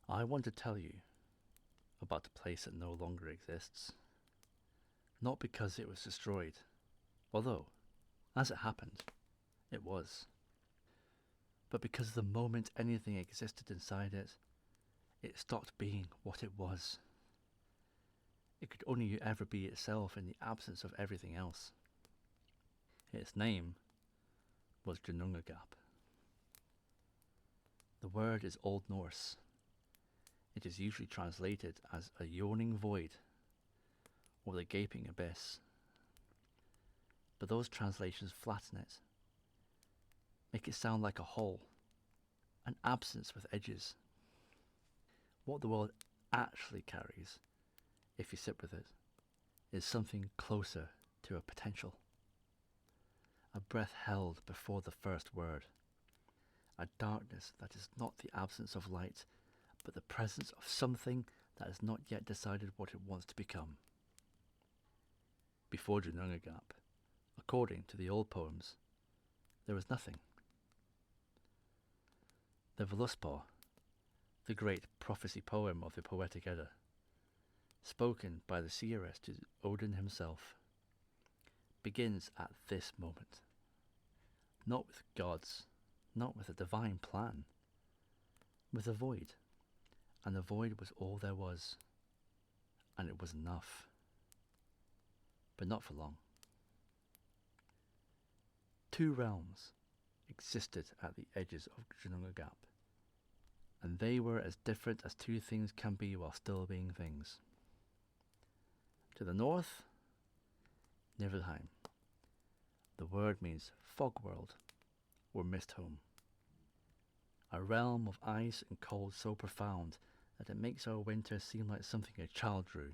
I want to tell you about a place that no longer exists. Not because it was destroyed, although, as it happened, it was. But because the moment anything existed inside it, it stopped being what it was. It could only ever be itself in the absence of everything else. Its name was Ginnunagagap. The word is Old Norse. It is usually translated as a yawning void or the gaping abyss. But those translations flatten it, make it sound like a hole, an absence with edges. What the world actually carries, if you sit with it, is something closer to a potential. A breath held before the first word. A darkness that is not the absence of light, but the presence of something that has not yet decided what it wants to become. Before Ginnunagagap, according to the old poems, there was nothing. The Voluspa, the great prophecy poem of the Poetic Edda, spoken by the seeress to Odin himself, begins at this moment. Not with gods, not with a divine plan, with a void. And the void was all there was, and it was enough. But not for long. Two realms existed at the edges of Ginnunagagap, and they were as different as two things can be while still being things. To the north, Niflheim. The word means fog world, or mist home. A realm of ice and cold so profound that it makes our winter seem like something a child drew.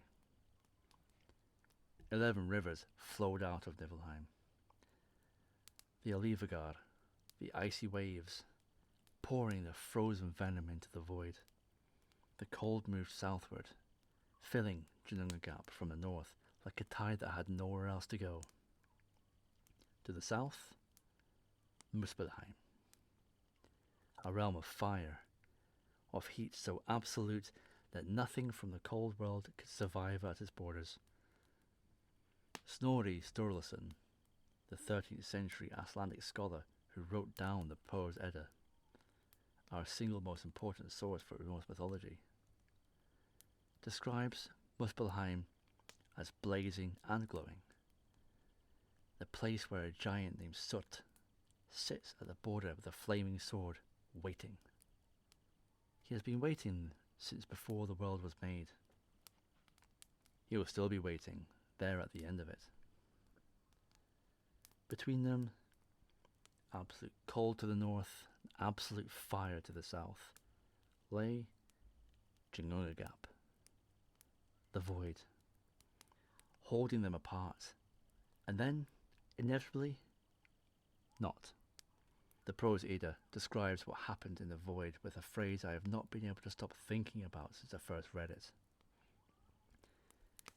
11 rivers flowed out of Niflheim. The Alivagar, the icy waves, pouring their frozen venom into the void. The cold moved southward, filling Ginnunagagap from the north like a tide that had nowhere else to go. To the south, Muspelheim. A realm of fire, of heat so absolute that nothing from the cold world could survive at its borders. Snorri Sturluson, the 13th century Icelandic scholar who wrote down the Poe's Edda, our single most important source for Norse mythology, describes Muspelheim as blazing and glowing, the place where a giant named Surt sits at the border with a flaming sword, waiting. He has been waiting since before the world was made. He will still be waiting, there at the end of it. Between them, absolute cold to the north, and absolute fire to the south, lay Ginnunagagap, the void, holding them apart, and then, inevitably, not. The prose Edda describes what happened in the void with a phrase I have not been able to stop thinking about since I first read it.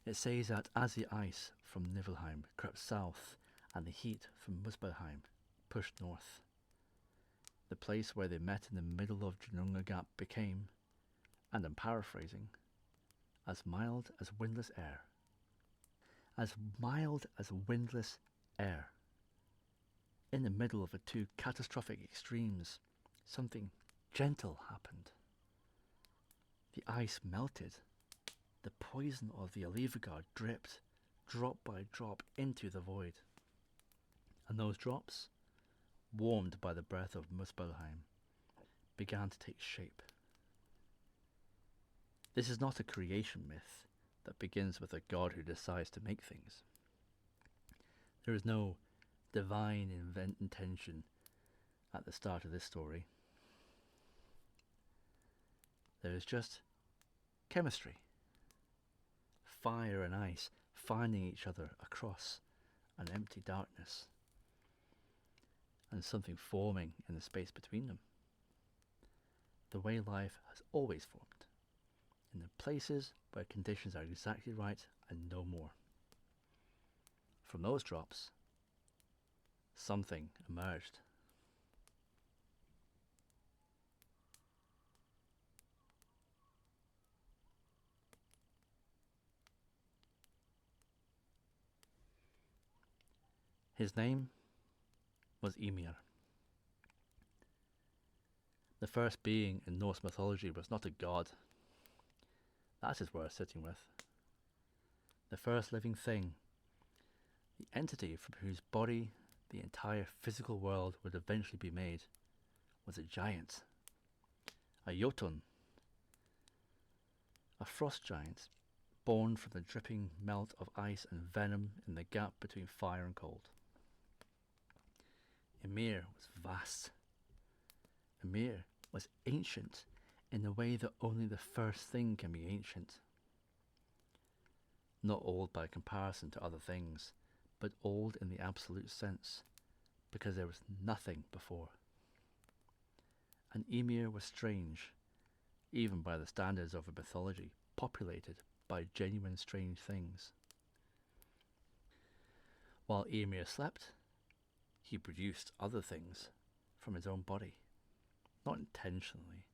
It says that as the ice from Niflheim crept south and the heat from Muspelheim pushed north, the place where they met in the middle of Ginnunagagap became, and I'm paraphrasing, as mild as windless air. As mild as windless air. In the middle of the two catastrophic extremes, something gentle happened. The ice melted. The poison of the Alivagar dripped, drop by drop, into the void. And those drops, warmed by the breath of Muspelheim, began to take shape. This is not a creation myth that begins with a god who decides to make things. There is no divine intention at the start of this story. There is just chemistry. Fire and ice finding each other across an empty darkness, and something forming in the space between them. The way life has always formed, in the places where conditions are exactly right and no more. From those drops, something emerged. His name was Ymir. The first being in Norse mythology was not a god. That is worth sitting with. The first living thing, the entity from whose body the entire physical world would eventually be made, was a giant, a Jotun, a frost giant, born from the dripping melt of ice and venom in the gap between fire and cold. Ymir was vast. Ymir was ancient in the way that only the first thing can be ancient. Not old by comparison to other things, but old in the absolute sense, because there was nothing before. And Ymir was strange, even by the standards of a mythology populated by genuine strange things. While Ymir slept, he produced other things from his own body, not intentionally,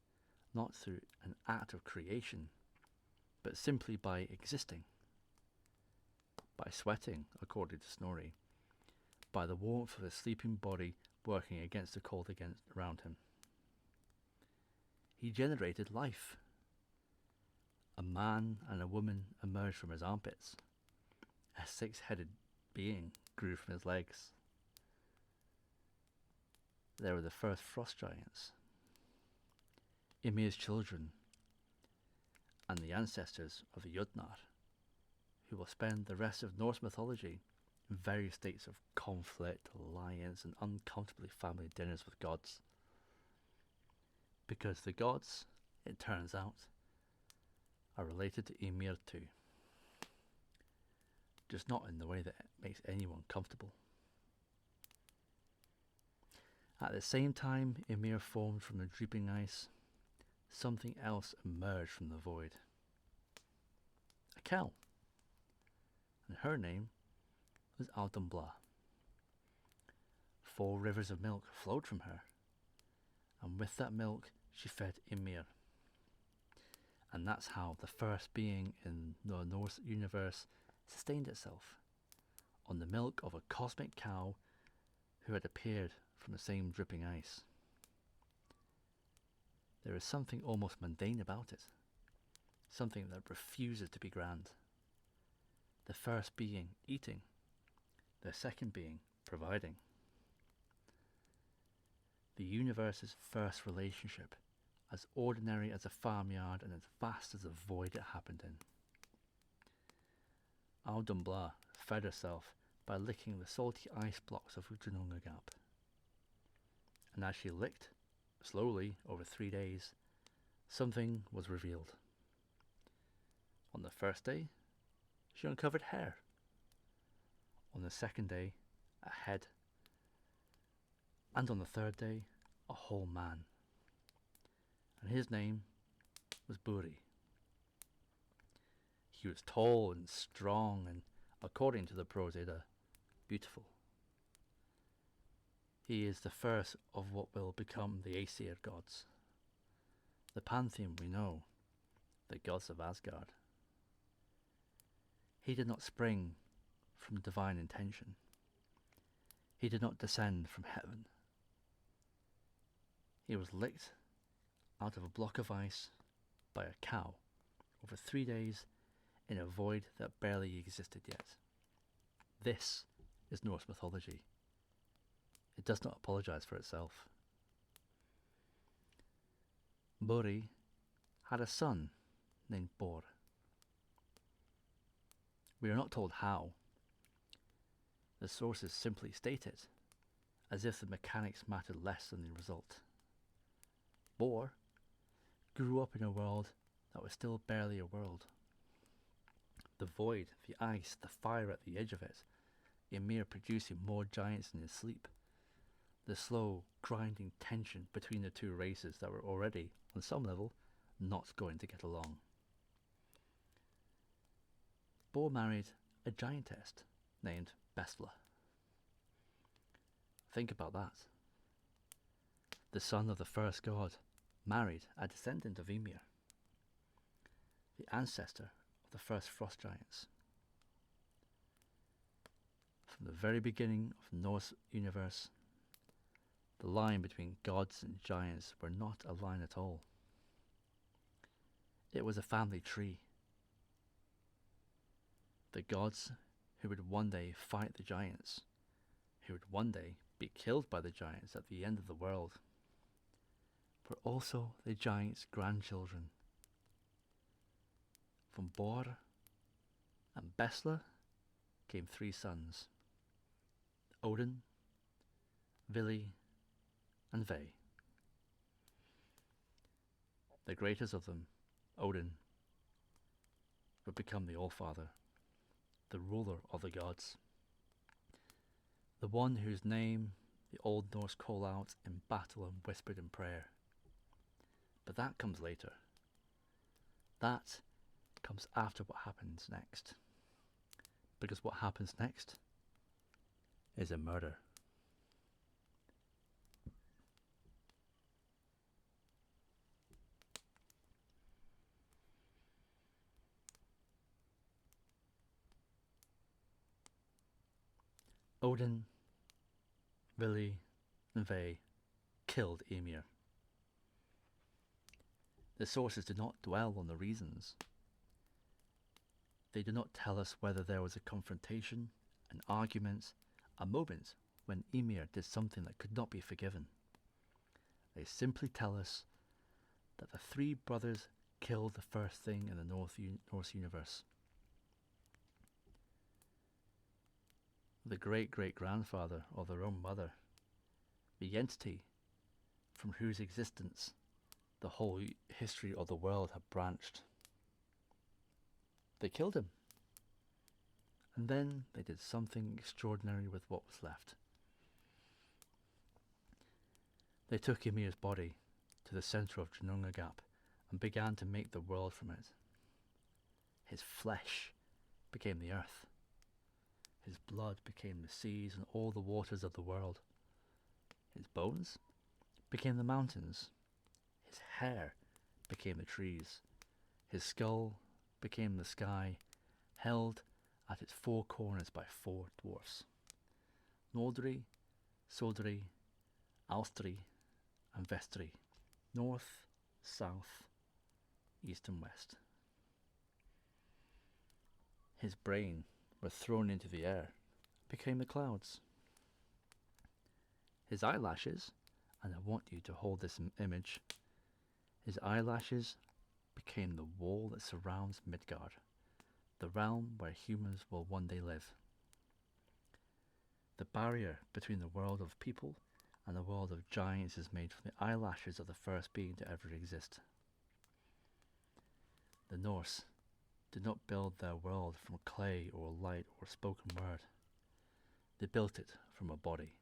not through an act of creation, but simply by existing, by sweating, according to Snorri, by the warmth of his sleeping body working against the cold around him. He generated life. A man and a woman emerged from his armpits. A six-headed being grew from his legs. They were the first frost giants, Ymir's children, and the ancestors of the Jotnar, who will spend the rest of Norse mythology in various states of conflict, alliance, and uncomfortably family dinners with gods. Because the gods, it turns out, are related to Ymir too. Just not in the way that makes anyone comfortable. At the same time Ymir formed from the drooping ice, something else emerged from the void. A cow. And her name was Audumbla. 4 rivers of milk flowed from her, and with that milk she fed Ymir. And that's how the first being in the Norse universe sustained itself, on the milk of a cosmic cow who had appeared from the same dripping ice. There is something almost mundane about it, something that refuses to be grand. The first being eating, the second being providing. The universe's first relationship, as ordinary as a farmyard and as vast as the void it happened in. Audumbla fed herself by licking the salty ice blocks of Ginnunagagap. And as she licked, slowly over 3 days, something was revealed. On the first day, she uncovered hair. On the second day, a head. And on the third day, a whole man. And his name was Buri. He was tall and strong and, according to the Prose Edda, beautiful. He is the first of what will become the Aesir gods. The pantheon we know, the gods of Asgard. He did not spring from divine intention. He did not descend from heaven. He was licked out of a block of ice by a cow over 3 days in a void that barely existed yet. This is Norse mythology. It does not apologize for itself. Buri had a son named Bor. We are not told how. The sources simply state it, as if the mechanics mattered less than the result. Bor grew up in a world that was still barely a world. The void, the ice, the fire at the edge of it, Ymir producing more giants in his sleep. The slow, grinding tension between the two races that were already, on some level, not going to get along. Bor married a giantess named Bestla. Think about that. The son of the first god married a descendant of Ymir, the ancestor of the first frost giants. From the very beginning of the Norse universe, the line between gods and giants were not a line at all. It was a family tree. The gods who would one day fight the giants, who would one day be killed by the giants at the end of the world, were also the giants' grandchildren. From Bor and Besla came 3 sons, Odin, Vili, and Ve. The greatest of them, Odin, would become the Allfather, the ruler of the gods, the one whose name the Old Norse call out in battle and whispered in prayer. But that comes later. That comes after what happens next. Because what happens next is a murder. Odin, Vili, and Ve killed Ymir. The sources do not dwell on the reasons. They do not tell us whether there was a confrontation, an argument, a moment when Ymir did something that could not be forgiven. They simply tell us that the 3 brothers killed the first thing in the Norse universe. The great-great-grandfather of their own mother, the entity from whose existence the whole history of the world had branched. They killed him. And then they did something extraordinary with what was left. They took Ymir's body to the centre of Ginnunagagap and began to make the world from it. His flesh became the earth. His blood became the seas and all the waters of the world. His bones became the mountains. His hair became the trees. His skull became the sky, held at its 4 corners by 4 dwarfs. Nordri, Sodri, Alstri, and Vestri, north, south, east and west. His brain was thrown into the air, became the clouds. His eyelashes, and I want you to hold this image, his eyelashes became the wall that surrounds Midgard, the realm where humans will one day live. The barrier between the world of people and the world of giants is made from the eyelashes of the first being to ever exist. The Norse did not build their world from clay or light or spoken word. They built it from a body.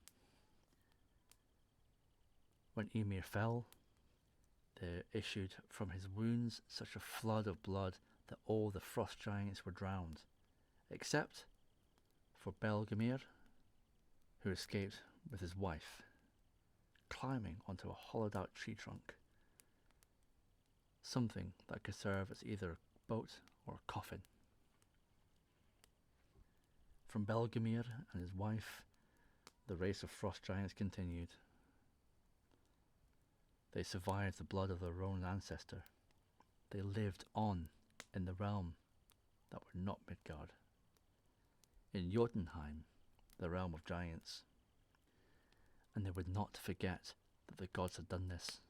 When Ymir fell, there issued from his wounds such a flood of blood that all the frost giants were drowned, except for Belgemir, who escaped with his wife, climbing onto a hollowed out tree trunk, something that could serve as either a boat or a coffin. From Belgemir and his wife, the race of frost giants continued. They survived the blood of their own ancestor. They lived on in the realm that were not Midgard, in Jotunheim, the realm of giants. And they would not forget that the gods had done this.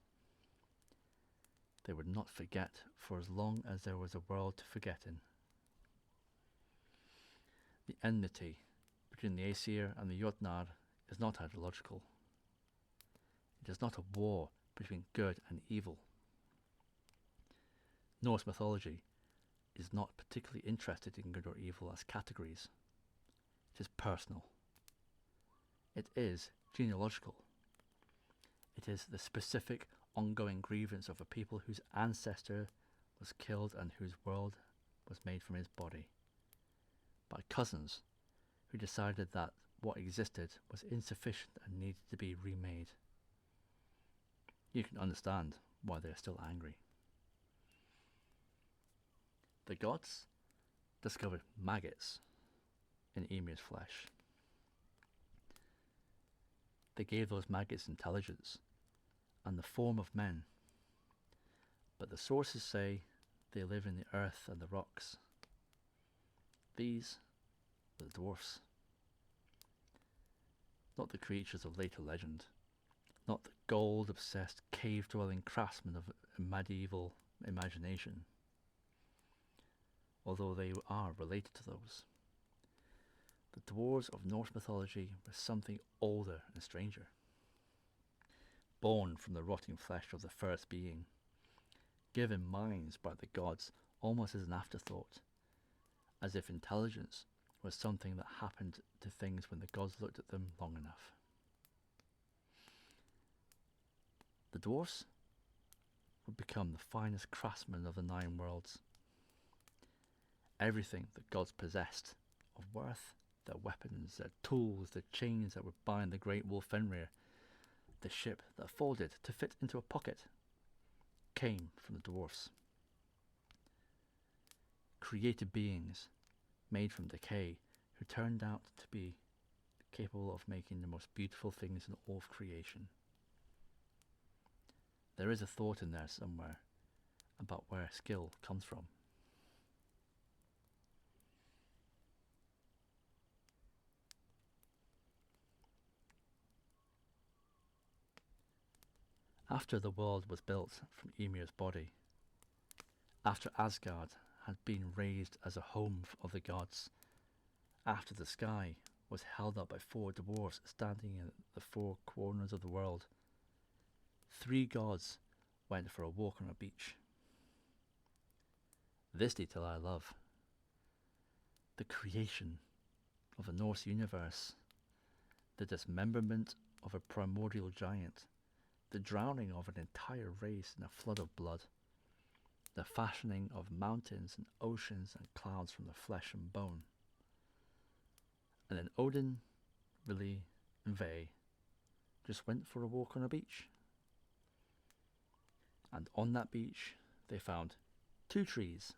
They would not forget for as long as there was a world to forget in. The enmity between the Aesir and the Jotnar is not ideological. It is not a war between good and evil. Norse mythology is not particularly interested in good or evil as categories. It is personal. It is genealogical. It is the specific ongoing grievance of a people whose ancestor was killed and whose world was made from his body, by cousins who decided that what existed was insufficient and needed to be remade. You can understand why they are still angry. The gods discovered maggots in Ymir's flesh. They gave those maggots intelligence and the form of men, but the sources say they live in the earth and the rocks. These are the dwarfs. Not the creatures of later legend, not the gold-obsessed, cave-dwelling craftsmen of medieval imagination, although they are related to those. The dwarves of Norse mythology were something older and stranger, born from the rotting flesh of the first being, given minds by the gods almost as an afterthought, as if intelligence was something that happened to things when the gods looked at them long enough. The dwarfs would become the finest craftsmen of the 9 worlds. Everything the gods possessed of worth, their weapons, their tools, the chains that would bind the great wolf Fenrir, the ship that folded to fit into a pocket, came from the dwarfs. Created beings, made from decay, who turned out to be capable of making the most beautiful things in all of creation. There is a thought in there somewhere about where skill comes from. After the world was built from Ymir's body, after Asgard had been raised as a home of the gods, after the sky was held up by 4 dwarfs standing in the 4 corners of the world, 3 gods went for a walk on a beach. This detail I love. The creation of the Norse universe, the dismemberment of a primordial giant, the drowning of an entire race in a flood of blood, the fashioning of mountains and oceans and clouds from the flesh and bone. And then Odin, Vili, and Ve just went for a walk on a beach. And on that beach they found 2 trees,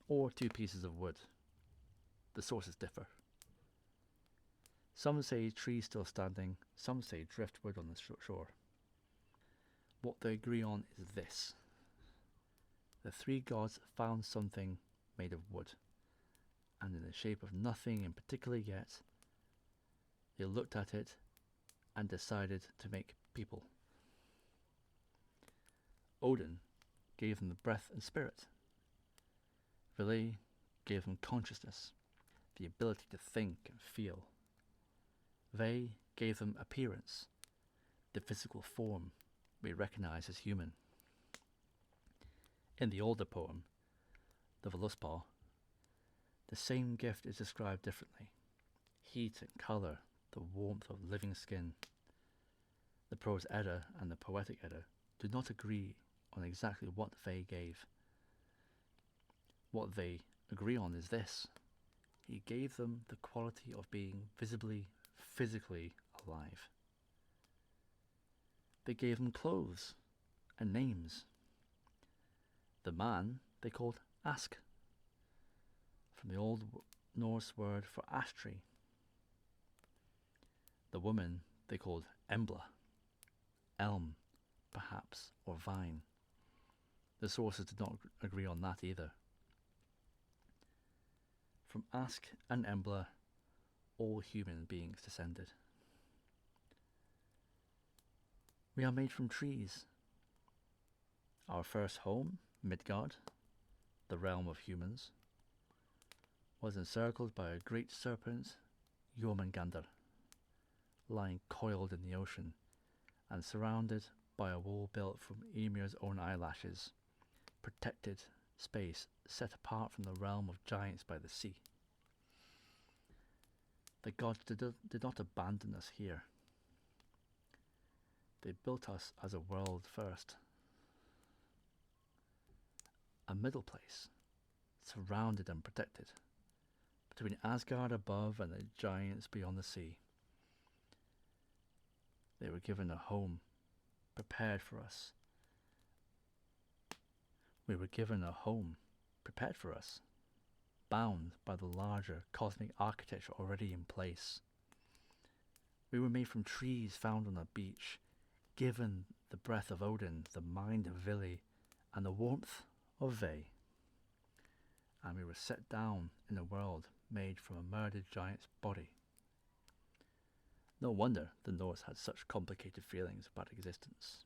or 2 pieces of wood. The sources differ. Some say trees still standing, some say driftwood on the shore. What they agree on is this. The 3 gods found something made of wood, and in the shape of nothing in particular yet, they looked at it and decided to make people. Odin gave them the breath and spirit. Vili gave them consciousness, the ability to think and feel. Ve gave them appearance, the physical form we recognize as human. In the older poem, the Voluspa, the same gift is described differently. Heat and colour, the warmth of living skin. The Prose Edda and the Poetic Edda do not agree on exactly what Ve gave. What they agree on is this. He gave them the quality of being visibly, physically alive. They gave them clothes and names. The man they called Ask, from the Old Norse word for ash tree. The woman they called Embla, elm, perhaps, or vine. The sources did not agree on that either. From Ask and Embla, all human beings descended. We are made from trees. Our first home, Midgard, the realm of humans, was encircled by a great serpent, Jormungandr, lying coiled in the ocean and surrounded by a wall built from Ymir's own eyelashes, protected space set apart from the realm of giants by the sea. The gods did not abandon us here. They built us as a world first. A middle place, surrounded and protected, between Asgard above and the giants beyond the sea. They were given a home, prepared for us. We were given a home, prepared for us, bound by the larger cosmic architecture already in place. We were made from trees found on a beach, given the breath of Odin, the mind of Vili, and the warmth of Ve. And we were set down in a world made from a murdered giant's body. No wonder the Norse had such complicated feelings about existence.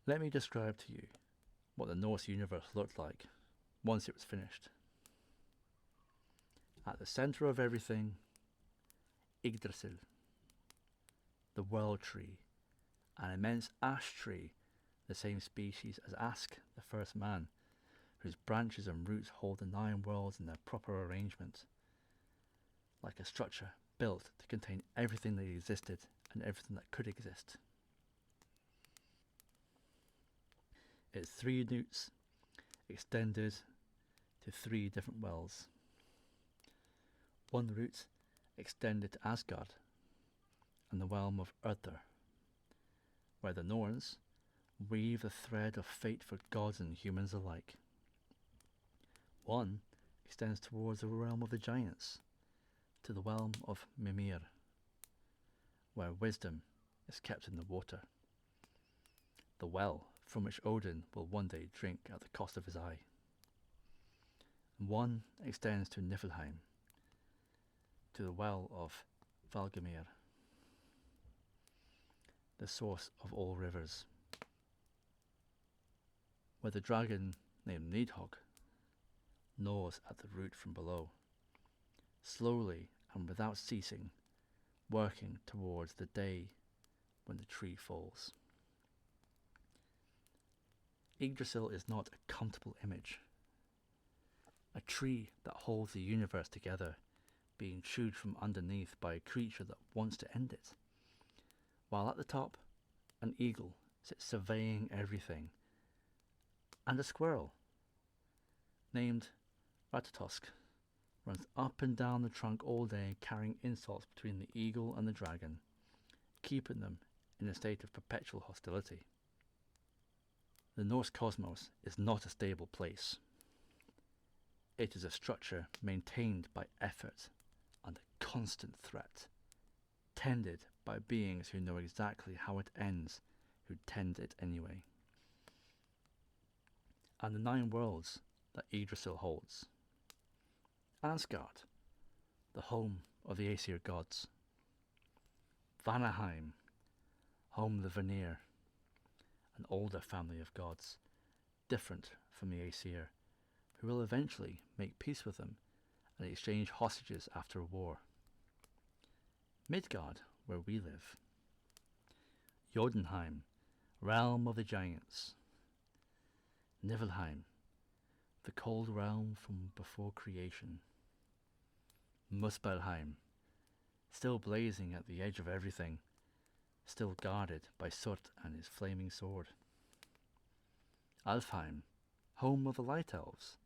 Let me describe to you what the Norse universe looked like once it was finished. At the centre of everything, Yggdrasil, the world tree, an immense ash tree, the same species as Ask, the first man, whose branches and roots hold the 9 worlds in their proper arrangement, like a structure built to contain everything that existed and everything that could exist. Its 3 roots extended to 3 different wells. One root extended to Asgard and the realm of Uther, where the Norns weave a thread of fate for gods and humans alike. One extends towards the realm of the giants, to the realm of Mimir, where wisdom is kept in the water, the well from which Odin will one day drink at the cost of his eye. And one extends to Niflheim, to the well of Valgamir, the source of all rivers, where the dragon named Nidhogg gnaws at the root from below, slowly and without ceasing, working towards the day when the tree falls. Yggdrasil is not a comfortable image. A tree that holds the universe together, being chewed from underneath by a creature that wants to end it, while at the top an eagle sits surveying everything, and a squirrel named Ratatosk runs up and down the trunk all day carrying insults between the eagle and the dragon, keeping them in a state of perpetual hostility. The Norse cosmos is not a stable place. It is a structure maintained by effort and a constant threat, tended by beings who know exactly how it ends, who tend it anyway. And the 9 worlds that Yggdrasil holds. Asgard, the home of the Aesir gods. Vanaheim, home of the Vanir, an older family of gods, different from the Aesir, who will eventually make peace with them and exchange hostages after a war. Midgard, where we live. Jotunheim, realm of the giants. Niflheim, the cold realm from before creation. Muspelheim, still blazing at the edge of everything, still guarded by Surt and his flaming sword. Alfheim, home of the light elves.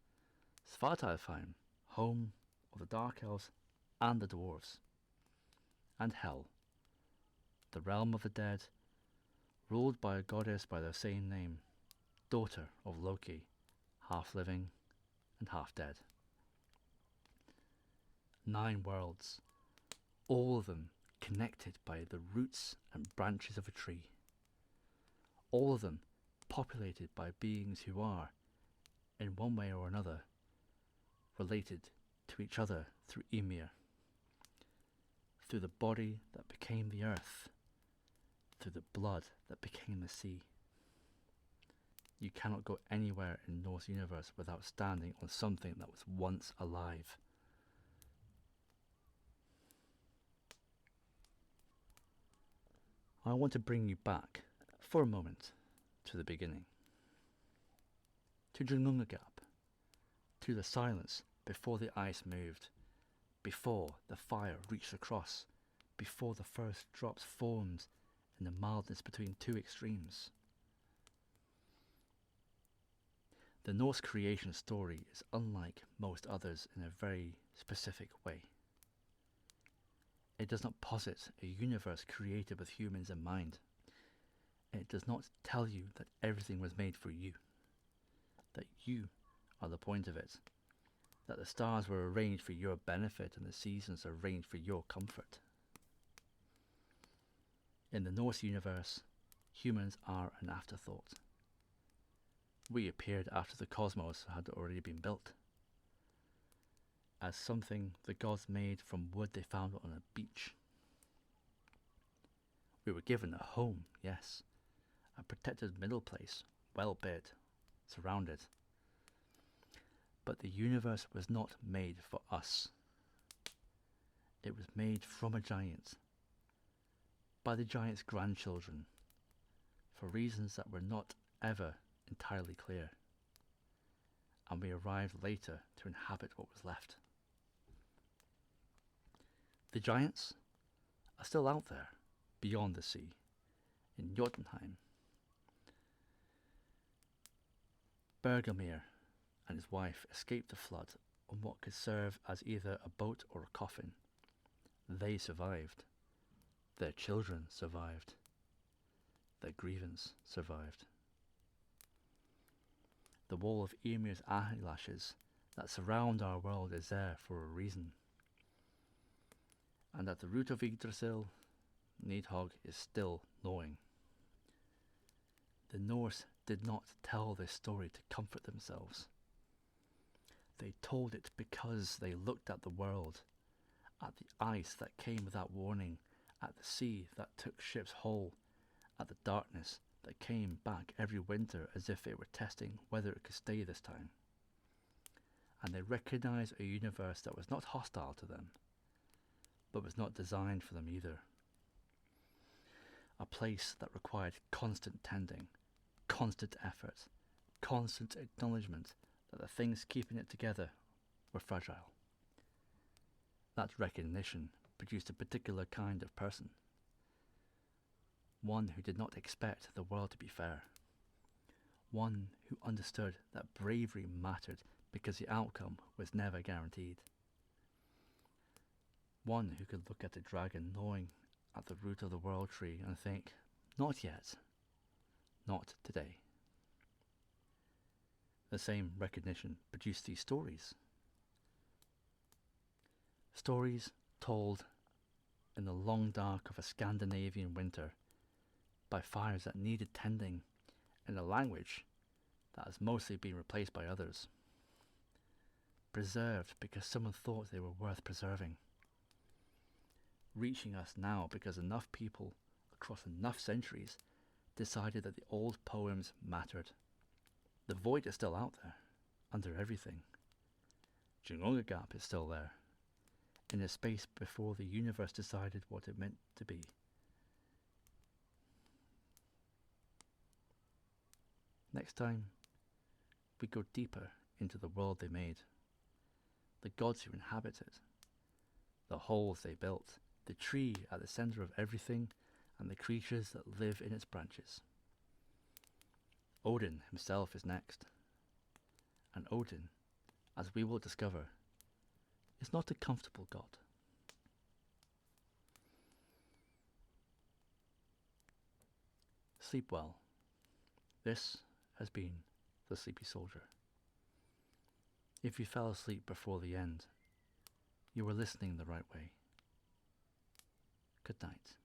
Svartalfheim, home of the dark elves and the dwarves. And Hel, the realm of the dead, ruled by a goddess by the same name, daughter of Loki, half living and half dead. 9 worlds, all of them connected by the roots and branches of a tree. All of them populated by beings who are, in one way or another, related to each other through Ymir, through the body that became the earth, through the blood that became the sea. You cannot go anywhere in the Norse universe without standing on something that was once alive. I want to bring you back, for a moment, to the beginning. To Ginnunagagap, to the silence before the ice moved, before the fire reached across, before the first drops formed in the mildness between 2 extremes. The Norse creation story is unlike most others in a very specific way. It does not posit a universe created with humans in mind. It does not tell you that everything was made for you, that you are the point of it. that the stars were arranged for your benefit and the seasons arranged for your comfort. In the Norse universe, humans are an afterthought. We appeared after the cosmos had already been built, as something the gods made from wood they found on a beach. We were given a home, yes, a protected middle place, well bed, surrounded. But the universe was not made for us. It was made from a giant, by the giant's grandchildren, for reasons that were not ever entirely clear. And we arrived later to inhabit what was left. The giants are still out there, beyond the sea, in Jotunheim. Bergelmir and his wife escaped the flood on what could serve as either a boat or a coffin. They survived. Their children survived. Their grievance survived. The wall of Ymir's eyelashes that surround our world is there for a reason. And at the root of Yggdrasil, Nidhogg is still gnawing. The Norse did not tell this story to comfort themselves. They told it because they looked at the world, at the ice that came without warning, at the sea that took ships whole, at the darkness that came back every winter as if it were testing whether it could stay this time. And they recognized a universe that was not hostile to them, but was not designed for them either. A place that required constant tending, constant effort, constant acknowledgement that the things keeping it together were fragile. That recognition produced a particular kind of person. One who did not expect the world to be fair. One who understood that bravery mattered because the outcome was never guaranteed. One who could look at the dragon gnawing at the root of the world tree and think, not yet, not today. The same recognition produced these stories. Stories told in the long dark of a Scandinavian winter by fires that needed tending in a language that has mostly been replaced by others. Preserved because someone thought they were worth preserving. Reaching us now because enough people across enough centuries decided that the old poems mattered. The void is still out there, under everything. Ginnunagagap is still there, in a space before the universe decided what it meant to be. Next time, we go deeper into the world they made, the gods who inhabit it, the holes they built, the tree at the center of everything, and the creatures that live in its branches. Odin himself is next. And Odin, as we will discover, is not a comfortable god. Sleep well. This has been The Sleepy Soldier. If you fell asleep before the end, you were listening the right way. Good night.